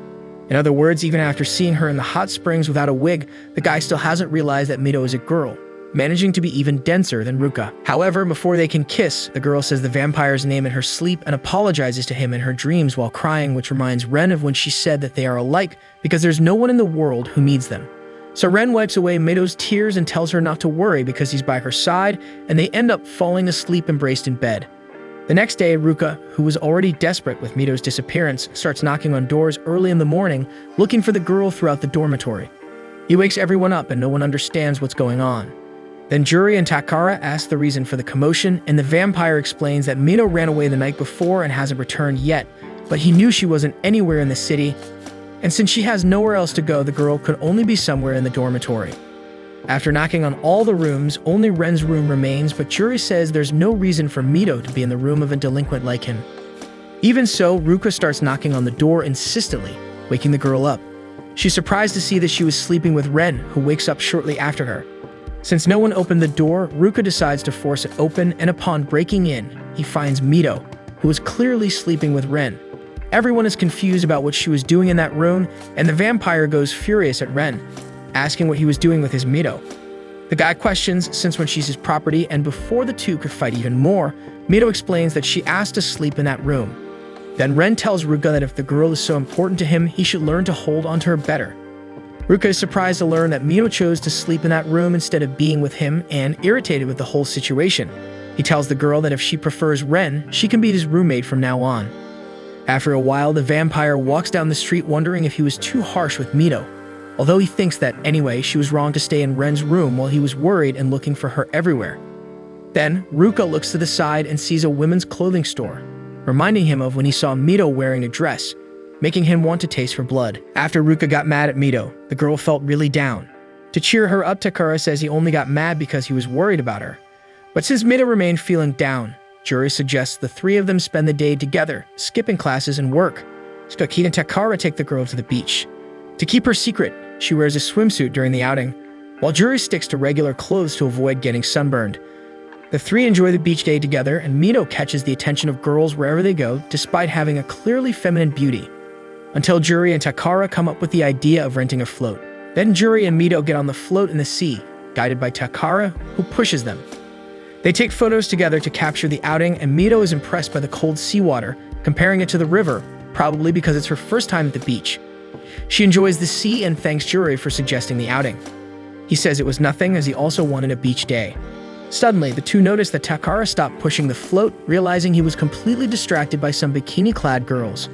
In other words, even after seeing her in the hot springs without a wig, the guy still hasn't realized that Mito is a girl, managing to be even denser than Ruka. However, before they can kiss, the girl says the vampire's name in her sleep and apologizes to him in her dreams while crying, which reminds Ren of when she said that they are alike because there's no one in the world who needs them. So Ren wipes away Mito's tears and tells her not to worry because he's by her side, and they end up falling asleep embraced in bed. The next day, Ruka, who was already desperate with Mito's disappearance, starts knocking on doors early in the morning, looking for the girl throughout the dormitory. He wakes everyone up and no one understands what's going on. Then Juri and Takara ask the reason for the commotion, and the vampire explains that Mito ran away the night before and hasn't returned yet, but he knew she wasn't anywhere in the city, and since she has nowhere else to go, the girl could only be somewhere in the dormitory. After knocking on all the rooms, only Ren's room remains, but Juri says there's no reason for Mito to be in the room of a delinquent like him. Even so, Ruka starts knocking on the door insistently, waking the girl up. She's surprised to see that she was sleeping with Ren, who wakes up shortly after her. Since no one opened the door, Ruka decides to force it open, and upon breaking in, he finds Mito, who is clearly sleeping with Ren. Everyone is confused about what she was doing in that room, and the vampire goes furious at Ren, asking what he was doing with his Mito. The guy questions since when she's his property, and before the two could fight even more, Mito explains that she asked to sleep in that room. Then Ren tells Ruka that if the girl is so important to him, he should learn to hold onto her better. Ruka is surprised to learn that Mito chose to sleep in that room instead of being with him and irritated with the whole situation. He tells the girl that if she prefers Ren, she can be his roommate from now on. After a while, the vampire walks down the street wondering if he was too harsh with Mito, although he thinks that, anyway, she was wrong to stay in Ren's room while he was worried and looking for her everywhere. Then, Ruka looks to the side and sees a women's clothing store, reminding him of when he saw Mito wearing a dress, making him want to taste her blood. After Ruka got mad at Mito, the girl felt really down. To cheer her up, Takara says he only got mad because he was worried about her. But since Mito remained feeling down, Juri suggests the three of them spend the day together, skipping classes and work. Spokane and Takara take the girl to the beach. To keep her secret, she wears a swimsuit during the outing, while Juri sticks to regular clothes to avoid getting sunburned. The three enjoy the beach day together, and Mito catches the attention of girls wherever they go, despite having a clearly feminine beauty. Until Juri and Takara come up with the idea of renting a float. Then Juri and Mito get on the float in the sea, guided by Takara, who pushes them. They take photos together to capture the outing, and Mito is impressed by the cold seawater, comparing it to the river, probably because it's her first time at the beach. She enjoys the sea and thanks Juri for suggesting the outing. He says it was nothing, as he also wanted a beach day. Suddenly, the two notice that Takara stopped pushing the float, realizing he was completely distracted by some bikini-clad girls.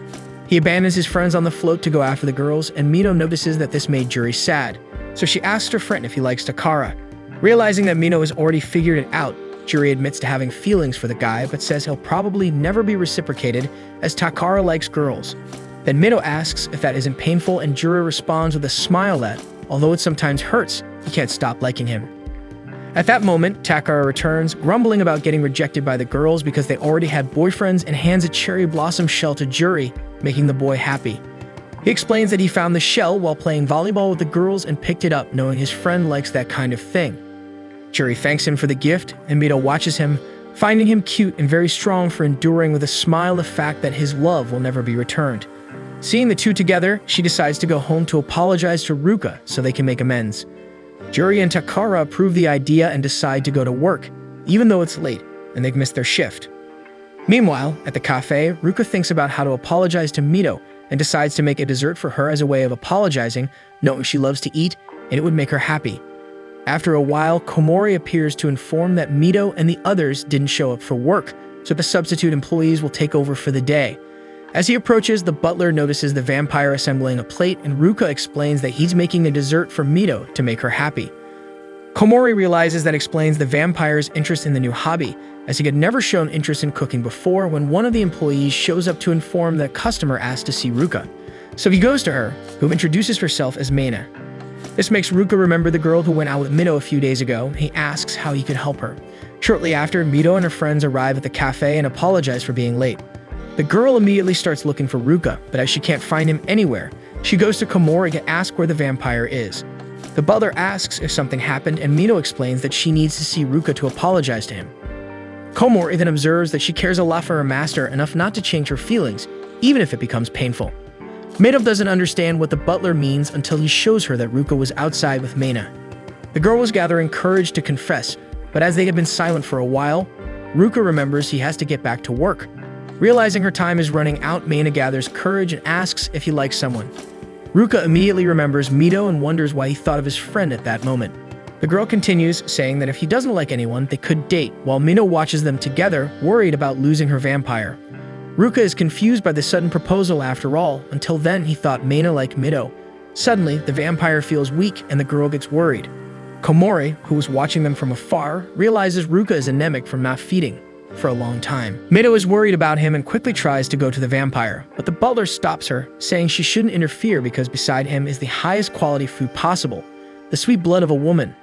He abandons his friends on the float to go after the girls, and Mito notices that this made Juri sad, so she asks her friend if he likes Takara. Realizing that Mito has already figured it out, Juri admits to having feelings for the guy, but says he'll probably never be reciprocated, as Takara likes girls. Then Mito asks if that isn't painful, and Juri responds with a smile that, although it sometimes hurts, he can't stop liking him. At that moment, Takara returns, grumbling about getting rejected by the girls because they already had boyfriends, and hands a cherry blossom shell to Juri, making the boy happy. He explains that he found the shell while playing volleyball with the girls and picked it up, knowing his friend likes that kind of thing. Juri thanks him for the gift, and Mito watches him, finding him cute and very strong for enduring with a smile the fact that his love will never be returned. Seeing the two together, she decides to go home to apologize to Ruka so they can make amends. Juri and Takara approve the idea and decide to go to work, even though it's late and they've missed their shift. Meanwhile, at the cafe, Ruka thinks about how to apologize to Mito and decides to make a dessert for her as a way of apologizing, knowing she loves to eat and it would make her happy. After a while, Komori appears to inform that Mito and the others didn't show up for work, so the substitute employees will take over for the day. As he approaches, the butler notices the vampire assembling a plate, and Ruka explains that he's making a dessert for Mito to make her happy. Komori realizes that explains the vampire's interest in the new hobby, as he had never shown interest in cooking before when one of the employees shows up to inform that a customer asked to see Ruka. So he goes to her, who introduces herself as Meina. This makes Ruka remember the girl who went out with Mito a few days ago. He asks how he could help her. Shortly after, Mito and her friends arrive at the cafe and apologize for being late. The girl immediately starts looking for Ruka, but as she can't find him anywhere, she goes to Komori to ask where the vampire is. The butler asks if something happened, and Mito explains that she needs to see Ruka to apologize to him. Komori then observes that she cares a lot for her master, enough not to change her feelings, even if it becomes painful. Mito doesn't understand what the butler means until he shows her that Ruka was outside with Meina. The girl was gathering courage to confess, but as they had been silent for a while, Ruka remembers he has to get back to work. Realizing her time is running out, Meina gathers courage and asks if he likes someone. Ruka immediately remembers Mito and wonders why he thought of his friend at that moment. The girl continues, saying that if he doesn't like anyone, they could date, while Mito watches them together, worried about losing her vampire. Ruka is confused by the sudden proposal after all. Until then, he thought Meina liked Mito. Suddenly, the vampire feels weak and the girl gets worried. Komori, who was watching them from afar, realizes Ruka is anemic from not feeding for a long time. Mito is worried about him and quickly tries to go to the vampire, but the butler stops her, saying she shouldn't interfere because beside him is the highest quality food possible, the sweet blood of a woman.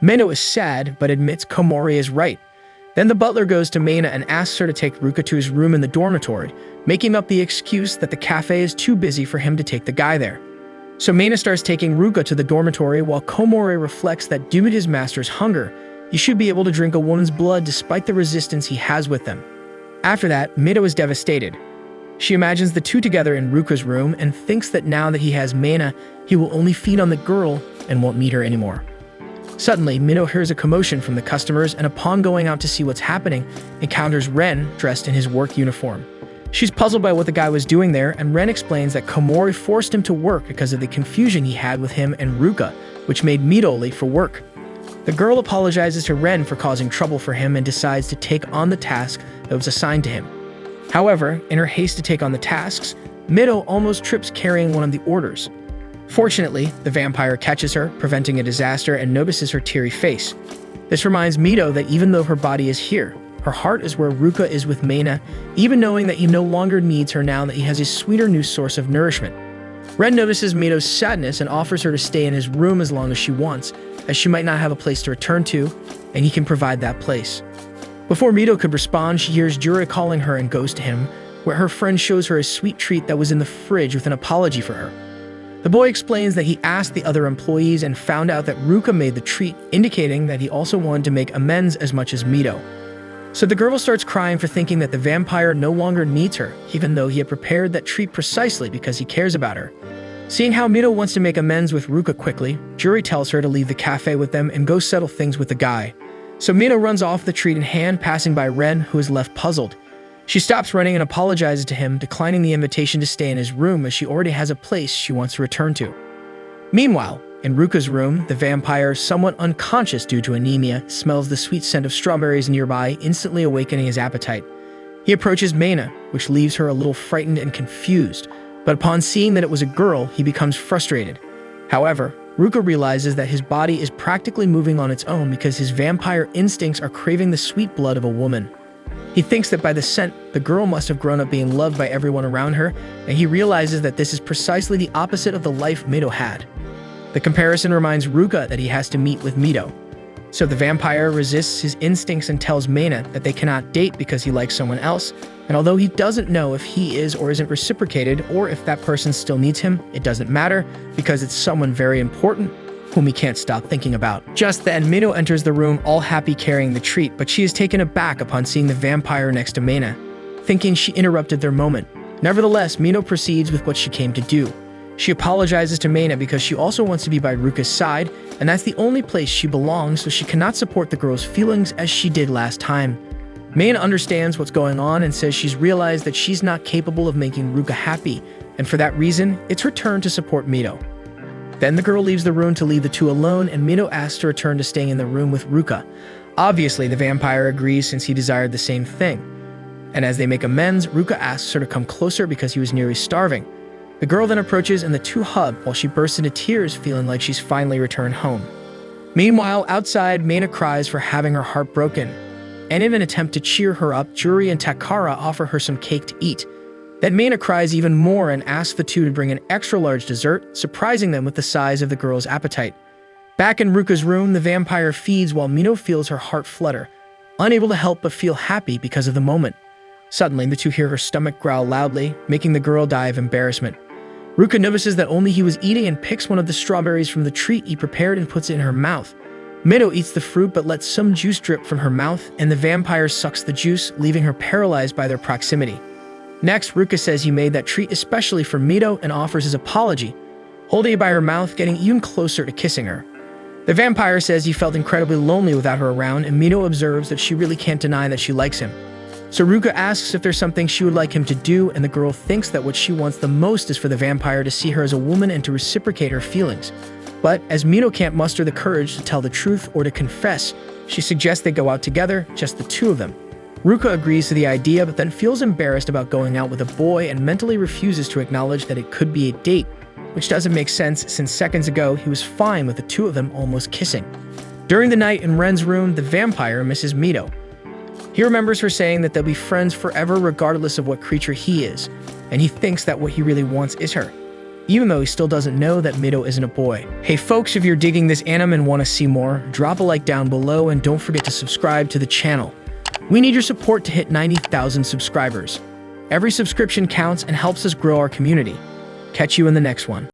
Mito is sad, but admits Komori is right. Then the butler goes to Meina and asks her to take Ruka to his room in the dormitory, making up the excuse that the cafe is too busy for him to take the guy there. So Meina starts taking Ruka to the dormitory, while Komori reflects that due to his master's hunger, he should be able to drink a woman's blood despite the resistance he has with them. After that, Mito is devastated. She imagines the two together in Ruka's room and thinks that now that he has Meina, he will only feed on the girl and won't meet her anymore. Suddenly, Mito hears a commotion from the customers and upon going out to see what's happening, encounters Ren dressed in his work uniform. She's puzzled by what the guy was doing there, and Ren explains that Komori forced him to work because of the confusion he had with him and Ruka, which made Mito late for work. The girl apologizes to Ren for causing trouble for him and decides to take on the task that was assigned to him. However, in her haste to take on the tasks, Mito almost trips carrying one of the orders. Fortunately, the vampire catches her, preventing a disaster, and notices her teary face. This reminds Mito that even though her body is here, her heart is where Ruka is with Meina, even knowing that he no longer needs her now that he has a sweeter new source of nourishment. Ren notices Mito's sadness and offers her to stay in his room as long as she wants, as she might not have a place to return to, and he can provide that place. Before Mito could respond, she hears Juri calling her and goes to him, where her friend shows her a sweet treat that was in the fridge with an apology for her. The boy explains that he asked the other employees and found out that Ruka made the treat, indicating that he also wanted to make amends as much as Mito. So the girl starts crying for thinking that the vampire no longer needs her, even though he had prepared that treat precisely because he cares about her. Seeing how Mito wants to make amends with Ruka quickly, Juri tells her to leave the cafe with them and go settle things with the guy. So Mito runs off the treat in hand, passing by Ren, who is left puzzled. She stops running and apologizes to him, declining the invitation to stay in his room as she already has a place she wants to return to. Meanwhile, in Ruka's room, the vampire, somewhat unconscious due to anemia, smells the sweet scent of strawberries nearby, instantly awakening his appetite. He approaches Meina, which leaves her a little frightened and confused, but upon seeing that it was a girl, he becomes frustrated. However, Ruka realizes that his body is practically moving on its own because his vampire instincts are craving the sweet blood of a woman. He thinks that by the scent, the girl must have grown up being loved by everyone around her, and he realizes that this is precisely the opposite of the life Mito had. The comparison reminds Ruka that he has to meet with Mito. So the vampire resists his instincts and tells Meina that they cannot date because he likes someone else, and although he doesn't know if he is or isn't reciprocated or if that person still needs him, it doesn't matter because it's someone very important whom he can't stop thinking about. Just then, Mito enters the room all happy carrying the treat, but she is taken aback upon seeing the vampire next to Meina, thinking she interrupted their moment. Nevertheless, Mito proceeds with what she came to do. She apologizes to Meina because she also wants to be by Ruka's side, and that's the only place she belongs, so she cannot support the girl's feelings as she did last time. Meina understands what's going on and says she's realized that she's not capable of making Ruka happy, and for that reason, it's her turn to support Mito. Then the girl leaves the room to leave the two alone, and Mito asks to return to staying in the room with Ruka. Obviously, the vampire agrees since he desired the same thing. And as they make amends, Ruka asks her to come closer because he was nearly starving. The girl then approaches and the two hug while she bursts into tears, feeling like she's finally returned home. Meanwhile, outside, Meina cries for having her heart broken. And in an attempt to cheer her up, Juri and Takara offer her some cake to eat. Then Meina cries even more and asks the two to bring an extra-large dessert, surprising them with the size of the girl's appetite. Back in Ruka's room, the vampire feeds while Mito feels her heart flutter, unable to help but feel happy because of the moment. Suddenly, the two hear her stomach growl loudly, making the girl die of embarrassment. Ruka notices that only he was eating and picks one of the strawberries from the treat he prepared and puts it in her mouth. Mito eats the fruit but lets some juice drip from her mouth, and the vampire sucks the juice, leaving her paralyzed by their proximity. Next, Ruka says he made that treat especially for Mito and offers his apology, holding it by her mouth, getting even closer to kissing her. The vampire says he felt incredibly lonely without her around, and Mito observes that she really can't deny that she likes him. So Ruka asks if there's something she would like him to do, and the girl thinks that what she wants the most is for the vampire to see her as a woman and to reciprocate her feelings. But as Mito can't muster the courage to tell the truth or to confess, she suggests they go out together, just the two of them. Ruka agrees to the idea but then feels embarrassed about going out with a boy and mentally refuses to acknowledge that it could be a date, which doesn't make sense since seconds ago he was fine with the two of them almost kissing. During the night in Ren's room, the vampire misses Mito. He remembers her saying that they'll be friends forever regardless of what creature he is, and he thinks that what he really wants is her, even though he still doesn't know that Mito isn't a boy. Hey folks, if you're digging this anime and want to see more, drop a like down below and don't forget to subscribe to the channel. We need your support to hit 90,000 subscribers. Every subscription counts and helps us grow our community. Catch you in the next one.